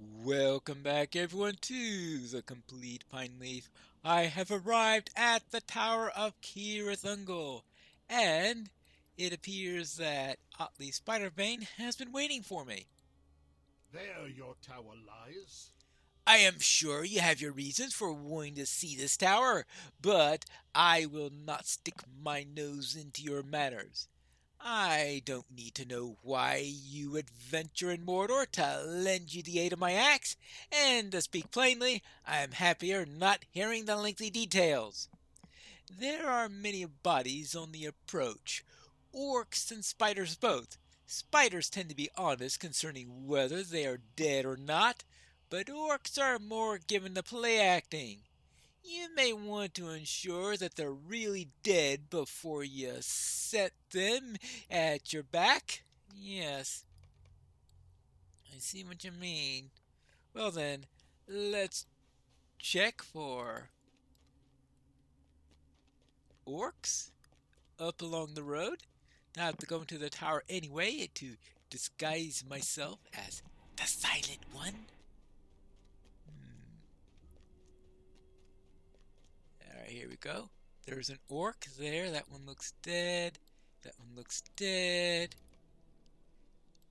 Welcome back, everyone, to the complete Pineleaf. I have arrived at the Tower of Kirathungal, and it appears that Otley Spiderbane has been waiting for me. There your tower lies. I am sure you have your reasons for wanting to see this tower, but I will not stick my nose into your matters. I don't need to know why you would venture in Mordor to lend you the aid of my axe, and to speak plainly, I am happier not hearing the lengthy details. There are many bodies on the approach, orcs and spiders both. Spiders tend to be honest concerning whether they are dead or not, but orcs are more given to play acting. You may want to ensure that they're really dead before you set them at your back. Yes, I see what you mean. Well then, let's check for orcs up along the road. I have to go into the tower anyway to disguise myself as the Silent One. Alright, here we go. There's an orc there. That one looks dead. That one looks dead.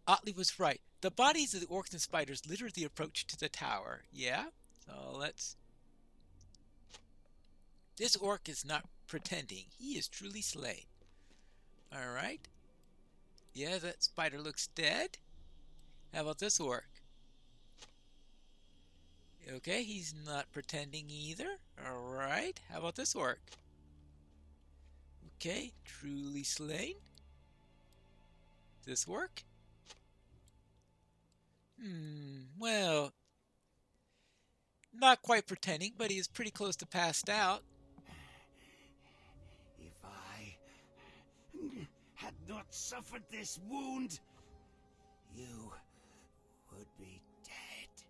Otley was right. The bodies of the orcs and spiders litter the approach to the tower. Yeah? So let's... This orc is not pretending. He is truly slain. Alright. Yeah, that spider looks dead. How about this orc? Okay, he's not pretending either. Alright. How about this orc? Okay, truly slain. This orc? Well, not quite pretending, but he is pretty close to passed out. If I had not suffered this wound, you would be dead.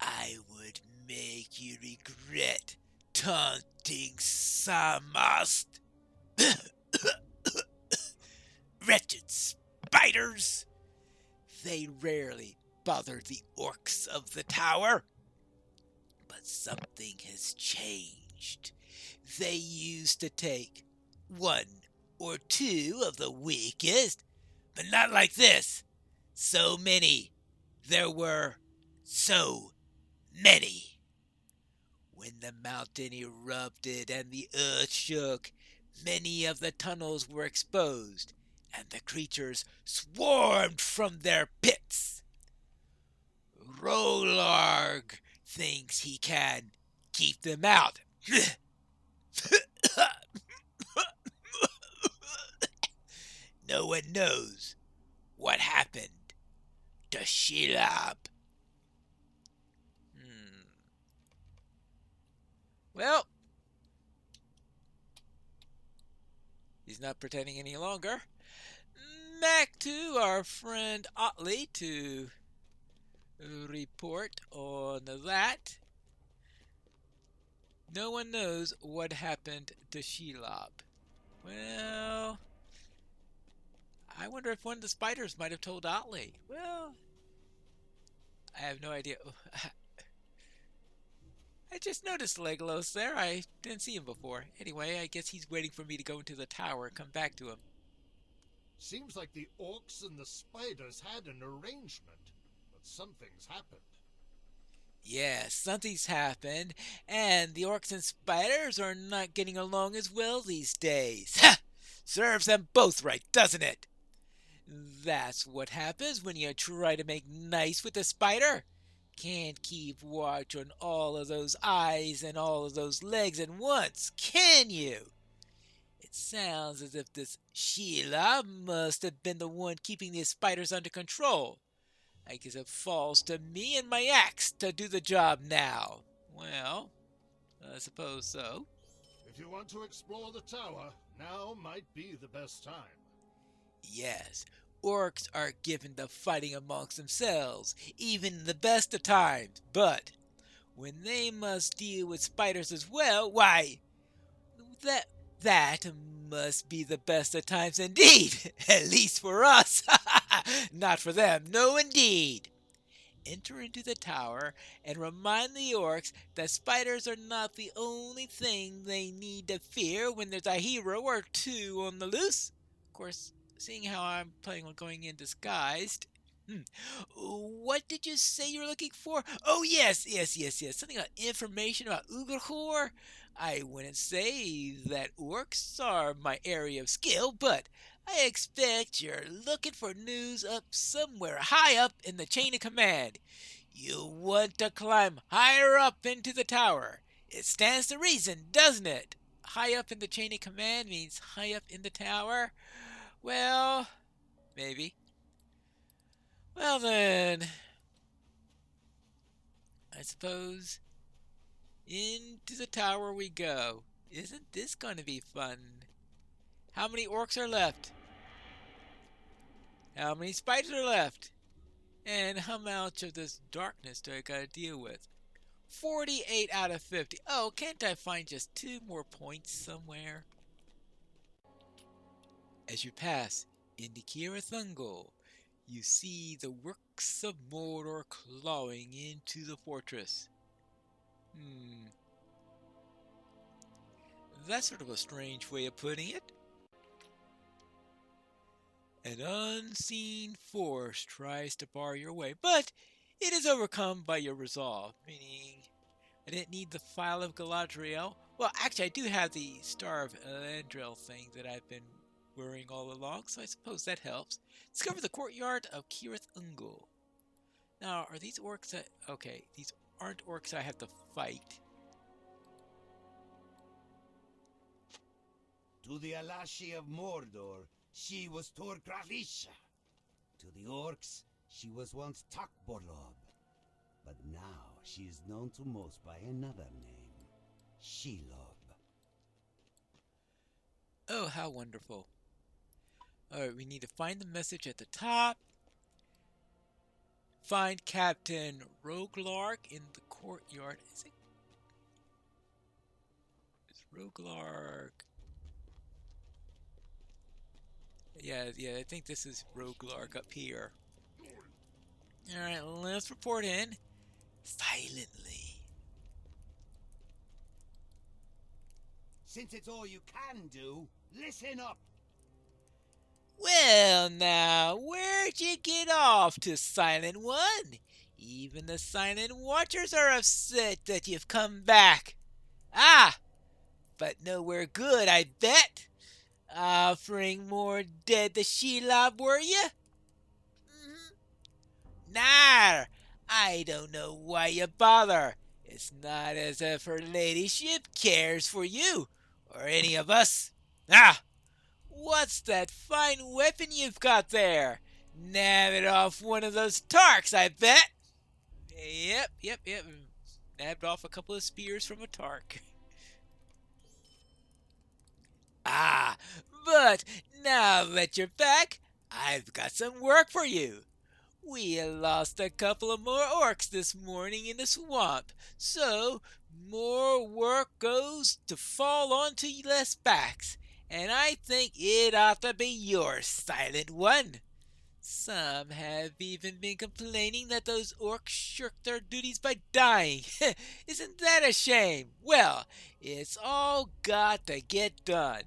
I would make you regret taunting Samast. Wretched spiders! They rarely bother the orcs of the tower. But something has changed. They used to take one or two of the weakest, but not like this. So many. There were so many. When the mountain erupted and the earth shook, many of the tunnels were exposed, and the creatures swarmed from their pits. Rolarg thinks he can keep them out. No one knows what happened to Shelob. Well, he's not pretending any longer. Back to our friend Otley to report on that. No one knows what happened to Shelob. Well, I wonder if one of the spiders might have told Otley. Well, I have no idea. I just noticed Legolas there. I didn't see him before. Anyway, I guess he's waiting for me to go into the tower and come back to him. Seems like the orcs and the spiders had an arrangement, but something's happened. Yes, something's happened, and the orcs and spiders are not getting along as well these days. Ha! Serves them both right, doesn't it? That's what happens when you try to make nice with a spider. Can't keep watch on all of those eyes and all of those legs at once, can you? It sounds as if this Sheila must have been the one keeping these spiders under control. I guess it falls to me and my axe to do the job now. Well, I suppose so. If you want to explore the tower, now might be the best time. Yes, orcs are given to fighting amongst themselves, even in the best of times, but when they must deal with spiders as well, why, that must be the best of times indeed, at least for us. Not for them, no indeed. enter into the tower and remind the orcs that spiders are not the only thing they need to fear when there's a hero or two on the loose. Of course, seeing how I'm planning on going in disguised. Hmm. What did you say you were looking for? Oh, yes. Something about information about Uglahor. I wouldn't say that orcs are my area of skill, but I expect you're looking for news up somewhere high up in the chain of command. You want to climb higher up into the tower. It stands to reason, doesn't it? High up in the chain of command means high up in the tower? Well, maybe. Well then, I suppose into the tower we go. Isn't this going to be fun? How many orcs are left? How many spiders are left? And how much of this darkness do I gotta deal with? 48 out of 50. Oh, can't I find just 2 more points somewhere? As you pass into Kirathungol, you see the works of Mordor clawing into the fortress. That's sort of a strange way of putting it. An unseen force tries to bar your way, but it is overcome by your resolve, meaning I didn't need the File of Galadriel. Well, actually, I do have the Star of Elandril thing that I've been worrying all along, so I suppose that helps. Discover the courtyard of Kirith Ungol. Now, are these orcs that... Okay, these aren't orcs I have to fight. To the Alashi of Mordor, she was Torgralisha. To the orcs, she was once Takbolob. But now she is known to most by another name, Shelob. Oh, how wonderful. Alright, we need to find the message at the top. Find Captain Roglark in the courtyard. Is Roglark... Yeah, I think this is Roglark up here. Alright, let's report in. Silently. Since it's all you can do, listen up! Well now, where'd you get off to, Silent One? Even the Silent Watchers are upset that you've come back. Ah, but nowhere good, I bet. Offering more dead to Shelob, were you? Nah, I don't know why you bother. It's not as if her ladyship cares for you, or any of us. Ah, what's that fine weapon you've got there? Nab it off one of those Tarks, I bet. Yep. Nabbed off a couple of spears from a Tark. Ah, but now that you're back, I've got some work for you. We lost a couple of more orcs this morning in the swamp, so more work goes to fall onto less backs, and I think it ought to be yours, Silent One. Some have even been complaining that those orcs shirk their duties by dying. Isn't that a shame? Well, it's all got to get done.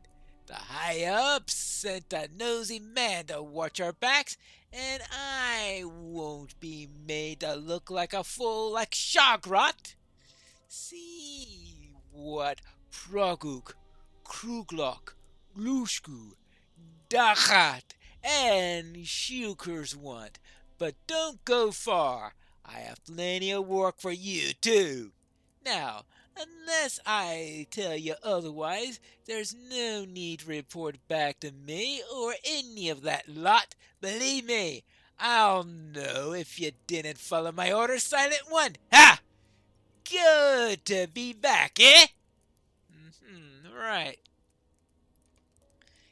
The high-ups sent a nosy man to watch our backs, and I won't be made to look like a fool like Shagrot. See what Proguk, Kruglok, Glushku, Dachat, and Shukers want, but don't go far. I have plenty of work for you, too. Now, unless I tell you otherwise, there's no need to report back to me or any of that lot. Believe me, I'll know if you didn't follow my orders, Silent One. Ha! Good to be back, eh? Right.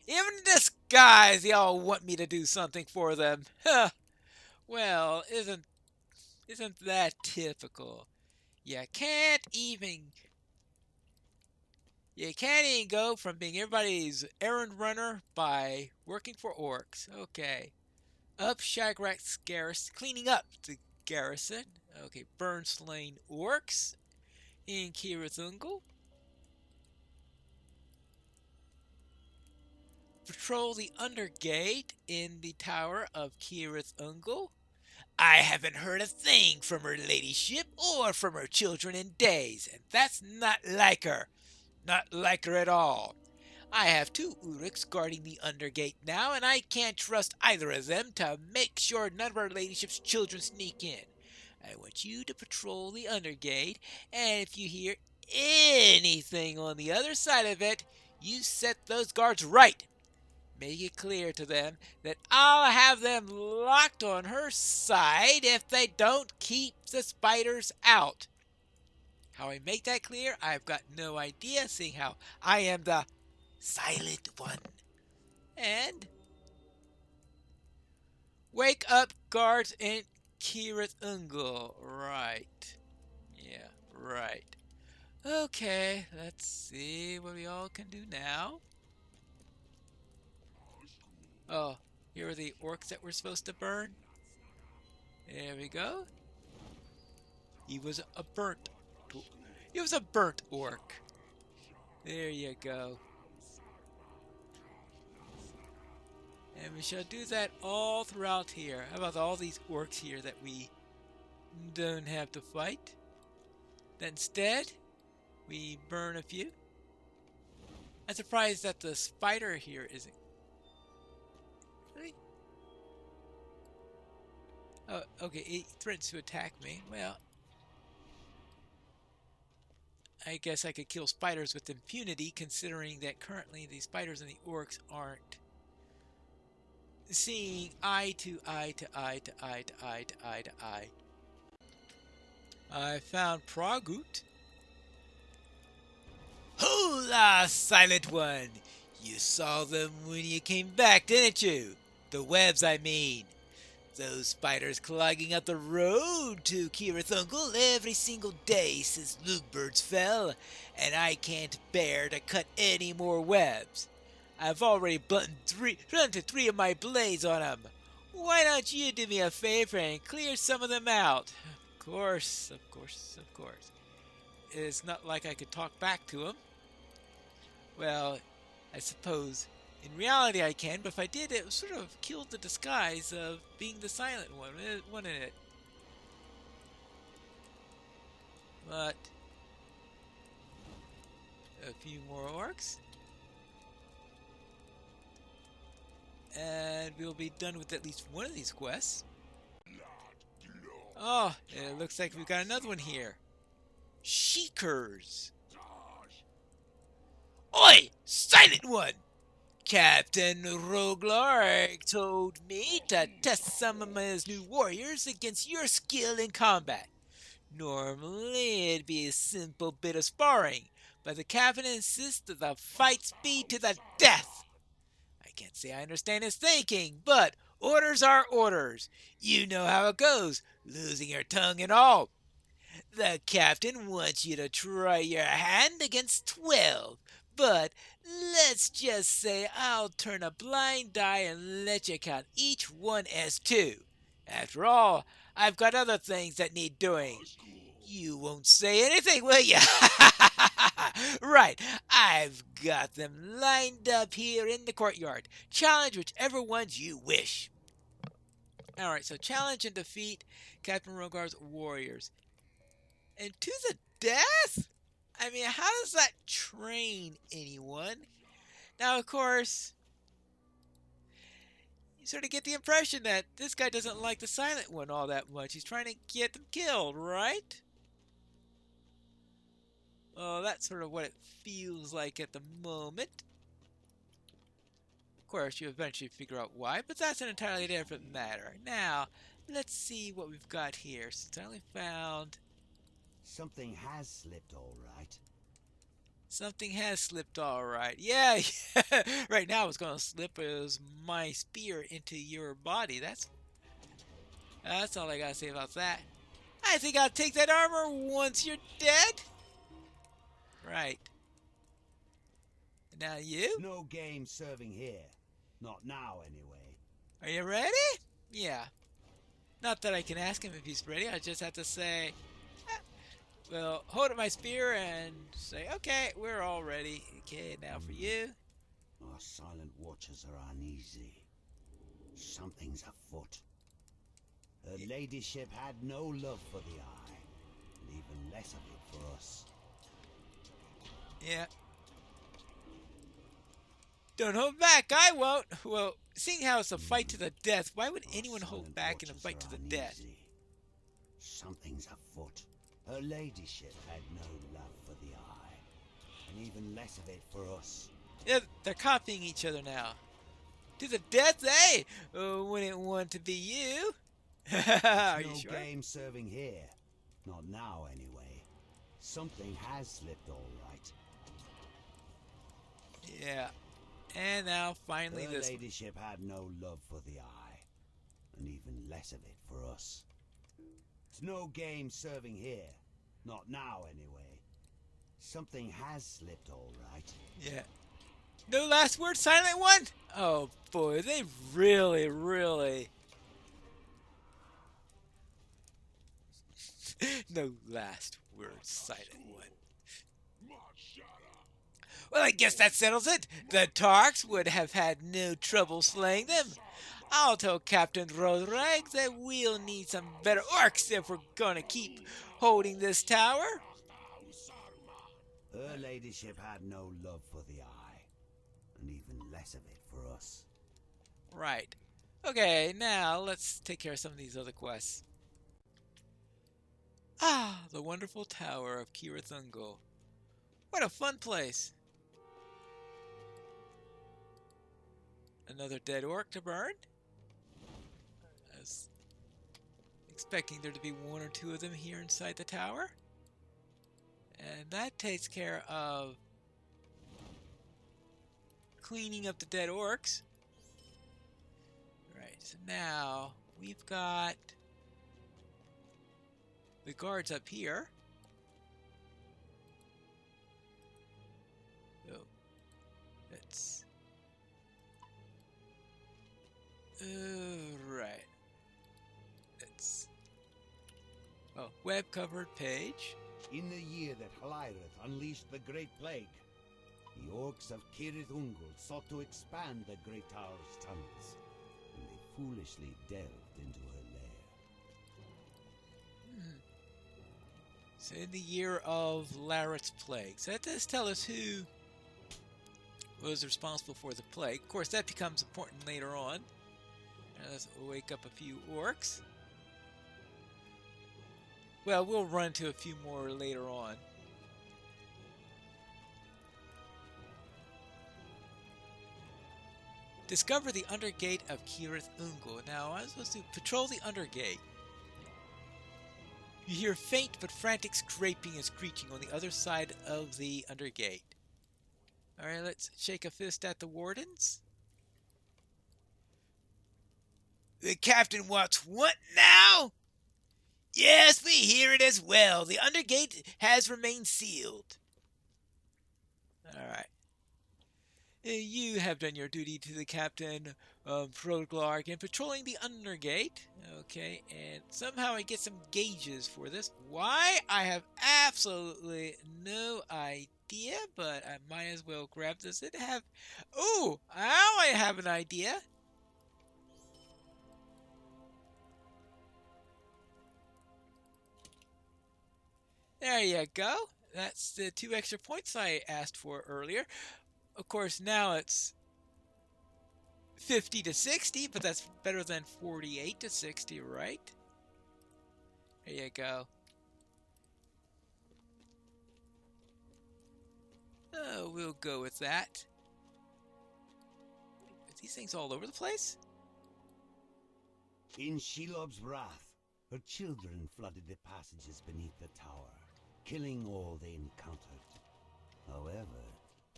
Even in disguise, y'all want me to do something for them. Huh. Well, isn't that typical? You can't even go from being everybody's errand runner by working for orcs. Okay. Up Shagrak's scarce, cleaning up garrison. Okay, burn slain orcs in Kirathungel. Patrol the Undergate in the Tower of Kirathungel. I haven't heard a thing from her ladyship or from her children in days, and that's not like her. Not like her at all. I have two Urux guarding the Undergate now, and I can't trust either of them to make sure none of her ladyship's children sneak in. I want you to patrol the Undergate, and if you hear anything on the other side of it, you set those guards right. Make it clear to them that I'll have them locked on her side if they don't keep the spiders out. How I make that clear, I've got no idea, seeing how I am the silent one. And wake up guards in Kirith Ungol. Right. Yeah, right. Okay, let's see what we all can do now. Oh, here are the orcs that we're supposed to burn. There we go. He was a burnt. He was a burnt orc. There you go. And we shall do that all throughout here. How about all these orcs here that we don't have to fight? Then instead, we burn a few. I'm surprised that the spider here isn't. Really? Oh, okay, it threatens to attack me. Well, I guess I could kill spiders with impunity, considering that currently the spiders and the orcs aren't seeing eye to eye to eye to eye to eye to eye to eye. I found Pragut. Hola, Silent One! You saw them when you came back, didn't you? The webs, I mean. Those spiders clogging up the road to Kirathungel every single day since Lukebird's fell, and I can't bear to cut any more webs. I've already blunted three of my blades on 'em. Why don't you do me a favor and clear some of them out? Of course, of course, of course. It's not like I could talk back to 'em. Well, I suppose in reality I can, but if I did, it sort of killed the disguise of being the silent one, wouldn't it? But a few more orcs. And we'll be done with at least one of these quests. Oh, it looks like we've got another one here. Sheikers. Oi, Silent One! Captain Roglark told me to test some of his new warriors against your skill in combat. Normally it'd be a simple bit of sparring, but the captain insists that the fights be to the death. I can't say I understand his thinking, but orders are orders. You know how it goes, losing your tongue and all. The captain wants you to try your hand against 12, but let's just say I'll turn a blind eye and let you count each one as 2. After all, I've got other things that need doing. You won't say anything, will you? Right, I've got them lined up here in the courtyard. Challenge whichever ones you wish. Alright, so challenge and defeat Captain Rogar's warriors. And to the death? I mean, how does that train anyone? Now, of course, you sort of get the impression that this guy doesn't like the Silent One all that much. He's trying to get them killed, right? Well, that's sort of what it feels like at the moment. Of course, you eventually figure out why, but that's an entirely different matter. Now, let's see what we've got here. Since I only found... Something has slipped, all right. Something has slipped all right. Yeah, right now it's going to slip as my spear into your body. That's all I got to say about that. I think I'll take that armor once you're dead. Right. Now you? No game serving here. Not now, anyway. Are you ready? Yeah. Not that I can ask him if he's ready. I just have to say, eh, well, hold up my spear and say, okay, we're all ready. Okay, now for you. Our silent watchers are uneasy. Something's afoot. Her ladyship had no love for the eye, and even less of it for us. Yeah. Don't hold back. I won't. Well, seeing how it's a fight to the death, why would anyone hold back in a fight to the death? Something's afoot. Her ladyship had no love for the eye, and even less of it for us. Yeah, they're copying each other now. To the death, eh? Wouldn't want to be you. Are you no sure? game serving here. Not now, anyway. Something has slipped, all right. Yeah. And now, finally, Her this ladyship had no love for the eye, and even less of it for us. It's no game serving here. Not now, anyway. Something has slipped, all right. Yeah. No last word, Silent One? Oh, boy, they really... No last word, Silent One. Well, I guess that settles it. The Tarks would have had no trouble slaying them. I'll tell Captain Rodrag that we'll need some better orcs if we're gonna keep holding this tower. Her ladyship had no love for the eye, and even less of it for us. Right. Okay, now let's take care of some of these other quests. Ah, the wonderful tower of Kirathungol. What a fun place. Another dead orc to burn. I was expecting there to be one or two of them here inside the tower. And that takes care of cleaning up the dead orcs. Right, so now we've got the guards up here. So let's... right. Let's... Oh, web-covered page. In the year that Halyrith unleashed the Great Plague, the orcs of Kirith-Ungol sought to expand the Great Tower's tunnels, and they foolishly delved into her lair. So in the year of Larith's plague. So that does tell us who was responsible for the plague. Of course, that becomes important later on. Let's wake up a few orcs. Well, we'll run to a few more later on. Discover the Undergate of Kirith-Ungol. Now, I'm supposed to patrol the Undergate. You hear faint but frantic scraping and screeching on the other side of the Undergate. Alright, let's shake a fist at the wardens. The captain wants what now? Yes, we hear it as well. The Undergate has remained sealed. Alright. You have done your duty to the Captain Proglark in patrolling the Undergate. Okay, and somehow I get some gauges for this. Why? I have absolutely no idea, but I might as well grab this and have... Oh, now I have an idea. There you go. That's the 2 extra points I asked for earlier. Of course, now it's 50 to 60, but that's better than 48 to 60, right? There you go. Oh, we'll go with that. Are these things all over the place? In Shelob's wrath, her children flooded the passages beneath the tower, killing all they encountered. However,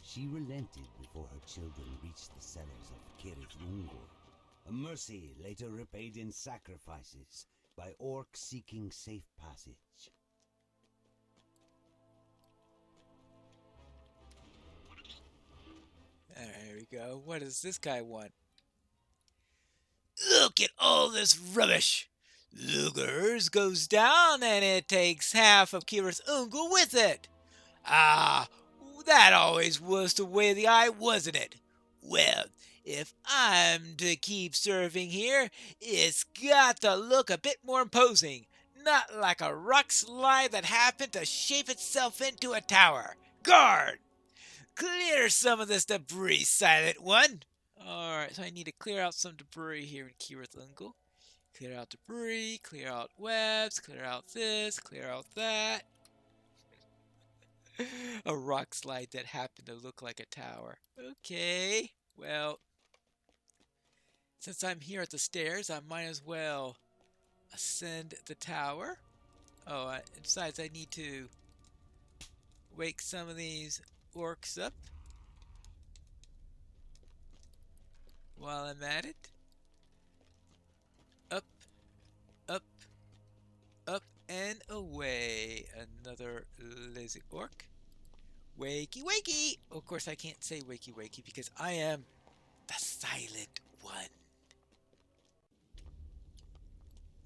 she relented before her children reached the cellars of Kirith-Ungol. A mercy later repaid in sacrifices by orcs seeking safe passage. There we go. What does this guy want? Look at all this rubbish! Lugers goes down and it takes half of Kira's ungle with it. Ah, that always was the way of the eye, wasn't it? Well, if I'm to keep serving here, it's got to look a bit more imposing, not like a rock slide that happened to shape itself into a tower. Guard! Clear some of this debris, Silent One! Alright, so I need to clear out some debris here in Kira's ungle. Clear out debris, clear out webs, clear out this, clear out that. A rock slide that happened to look like a tower. Okay, well, since I'm here at the stairs, I might as well ascend the tower. Oh, besides, I need to wake some of these orcs up while I'm at it. Up, up, up, and away. Another lazy orc. Wakey, wakey! Of course, I can't say wakey, wakey because I am the Silent One.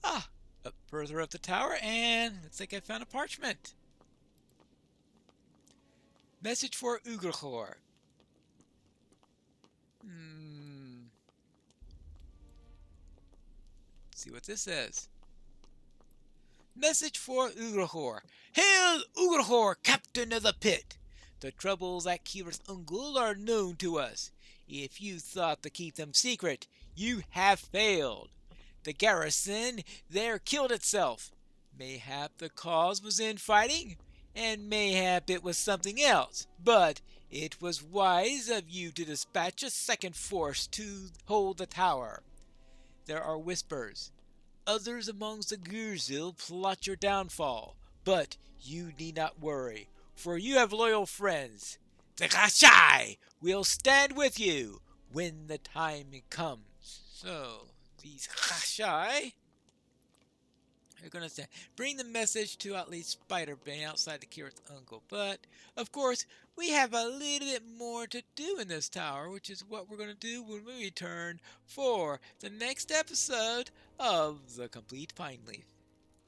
Ah, up further up the tower, and looks like I found a parchment. Message for Ugrachor. Let's see what this says. Message for Ugrachor. Hail Ugrachor, captain of the pit! The troubles at Kira's Ungul are known to us. If you thought to keep them secret, you have failed. The garrison there killed itself. Mayhap the cause was infighting, and mayhap it was something else, but it was wise of you to dispatch a second force to hold the tower. There are whispers. Others amongst the Gurzil plot your downfall, but you need not worry, for you have loyal friends. The Gashai will stand with you when the time comes. So, these Gashai are going to bring the message to at least Spider-Bane outside the Kira's uncle. But, of course, we have a little bit more to do in this tower, which is what we're going to do when we return for the next episode of The Complete Pineleaf.